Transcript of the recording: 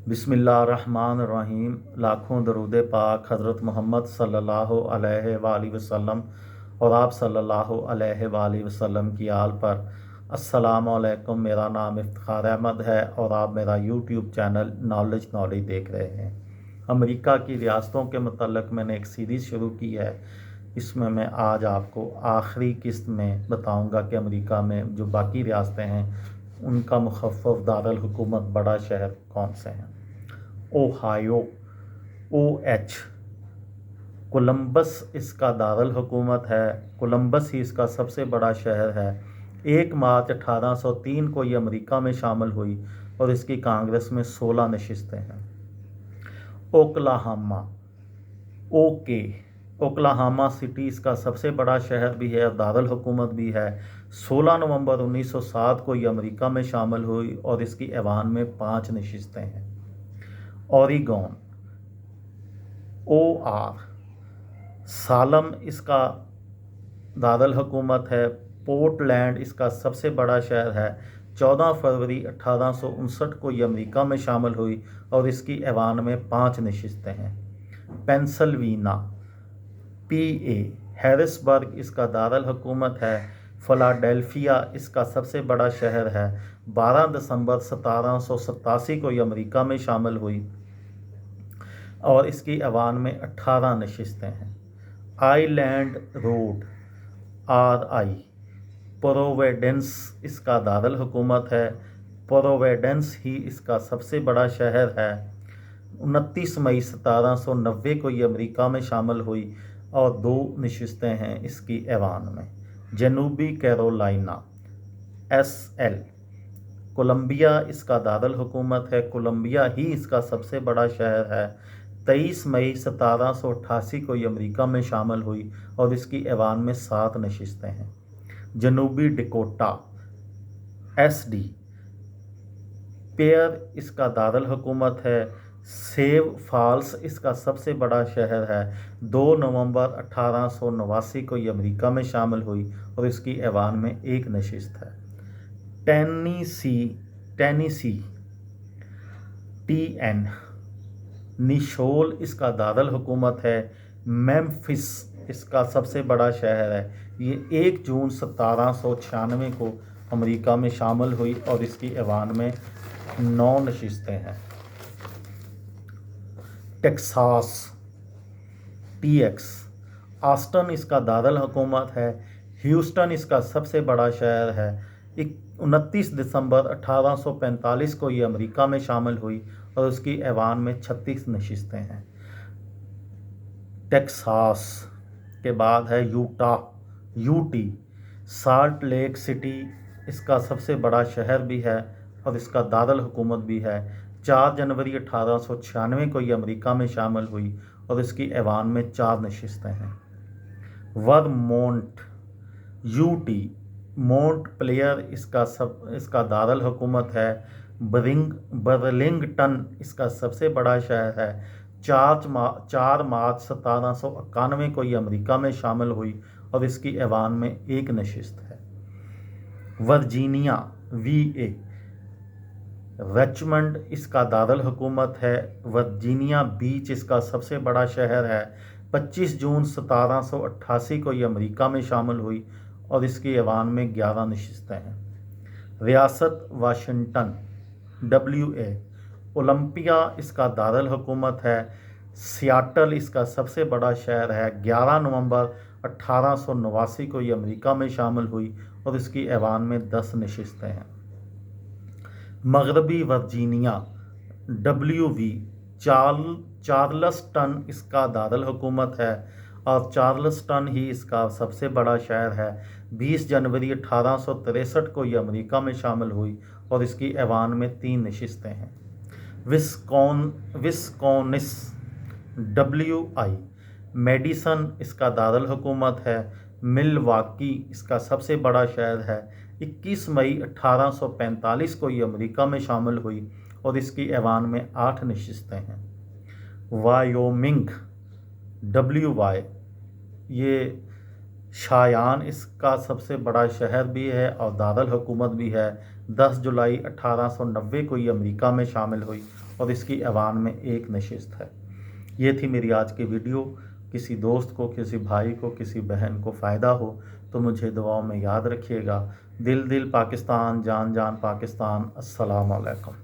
बिस्मिल्लाहिर्रहमानिर्रहीम। लाखों दरूद पाक हज़रत मोहम्मद सल्लल्लाहु अलैहि वसल्लम और आप सल्लल्लाहु अलैहि वसल्लम की आल पर। अस्सलामु अलैकुम। मेरा नाम इफ्तिखार अहमद है और आप मेरा यूट्यूब चैनल नॉलेज देख रहे हैं। अमेरिका की रियासतों के मतलब मैंने एक सीरीज़ शुरू की है। इसमें मैं आज आपको आखिरी किस्त में बताऊंगा कि अमेरिका में जो बाकी रियासतें हैं उनका मुखफ़्फ़फ़ दारुल हुकूमत बड़ा शहर कौन से हैं। ओहायो OH, कोलंबस इसका दारुल हुकूमत है। कोलंबस ही इसका सबसे बड़ा शहर है। 1 मार्च 1803 को ये अमेरिका में शामिल हुई और इसकी कांग्रेस में 16 नशिस्तें हैं। ओक्लाहामा ओक्लाहामा सिटी इसका सबसे बड़ा शहर भी है और दारुल हुकूमत भी है। 16 नवंबर 1907 को ये अमेरिका में शामिल हुई और इसकी ऐवान में 5 नशिस्तें हैं। ओरेगॉन OR, सालम इसका दारुल हुकूमत है। पोर्टलैंड इसका सबसे बड़ा शहर है। 14 फरवरी 1859 को ये अमेरिका में शामिल हुई और इसकी ऐवान में 5 नशिस्तें हैं। पेंसिल्वेनिया PA, हैरिसबर्ग इसका दारुल हुकूमत है। फिलाडेल्फिया इसका सबसे बड़ा शहर है। 12 दिसंबर 1787 को ये अमेरिका में शामिल हुई और इसकी ऐवान में 18 नशिस्तें हैं। आइलैंड रोड RI, प्रोविडेंस इसका दारुल हुकूमत है। प्रोविडेंस ही इसका सबसे बड़ा शहर है। 29 मई 1790 को ये अमेरिका में शामिल हुई और 2 नशिस्तें हैं इसकी ऐवान में। जनूबी कैरोलिना SL, कोलंबिया इसका दारुल हुकूमत है। कोलंबिया ही इसका सबसे बड़ा शहर है। 23 मई 1788 को ये अमेरिका में शामिल हुई और इसकी ऐवान में 7 नशिस्तें हैं। जनूबी डकोटा SD, पेयर इसका दारुल हुकूमत है। सेव फॉल्स इसका सबसे बड़ा शहर है। 2 नवंबर 1889 को ये अमेरिका में शामिल हुई और इसकी ऐवान में 1 नशिस्त है। टेनीसी TN, निशोल इसका दारुल हुकूमत है। मेम्फिस इसका सबसे बड़ा शहर है। ये 1 जून 1796 को अमेरिका में शामिल हुई और इसकी ऐवान में 9 नशिस्तें हैं। टेक्सास TX, ऑस्टन इसका दारुल हुकूमत है। ह्यूस्टन इसका सबसे बड़ा शहर है। 29 दिसंबर 1845 को ये अमेरिका में शामिल हुई और उसकी ऐवान में 36 नशिस्तें हैं। टेक्सास के बाद है UT, साल्ट लेक सिटी इसका सबसे बड़ा शहर भी है और इसका दारुल हुकूमत भी है। 4 जनवरी 1896 को ये अमेरिका में शामिल हुई और इसकी ऐवान में 4 नशिस्तें हैं। वर्मोंट UT, मोंट प्लेयर इसका दारुल हुकूमत है। बर्लिंगटन इसका सबसे बड़ा शहर है। 4 मार्च 1791 को ये अमेरिका में शामिल हुई और इसकी ऐवान में 1 नशिस्त है। वर्जीनिया VA, रिचमंड इसका दारुल हुकूमत है। वर्जीनिया बीच इसका सबसे बड़ा शहर है। 25 जून 1788 को ये अमेरिका में शामिल हुई और इसकी ऐवान में 11 नशिस्तें हैं। रियासत वाशिंगटन WA, ओलंपिया इसका दारुल हुकूमत है। सियाटल इसका सबसे बड़ा शहर है। 11 नवंबर 1889 को ये अमेरिका में शामिल हुई और इसकी ऐवान में 10 नशिस्तें हैं। मगरबी वर्जीनिया WV, चार्ल्सटन इसका दारुल हुकूमत है और चार्ल्सटन ही इसका सबसे बड़ा शहर है। 20 जनवरी 1863 को ये अमेरिका में शामिल हुई और इसकी ऐवान में 3 नशिस्तें हैं। विस्कॉन्सिन WI, मेडिसन इसका दारुल हुकूमत है। मिलवाकी इसका सबसे बड़ा शहर है। 21 मई 1845 को ये अमेरिका में शामिल हुई और इसकी ऐवान में 8 नशिस्तें हैं। वायोमिंग WY, ये शायान इसका सबसे बड़ा शहर भी है और दारुल हुकूमत भी है। 10 जुलाई 1890 को ये अमेरिका में शामिल हुई और इसकी ऐवान में एक नशिस्त है। ये थी मेरी आज की वीडियो। किसी दोस्त को, किसी भाई को, किसी बहन को फ़ायदा हो तो मुझे दुआओं में याद रखिएगा। दिल दिल पाकिस्तान, जान जान पाकिस्तान। अस्सलाम वालेकुम।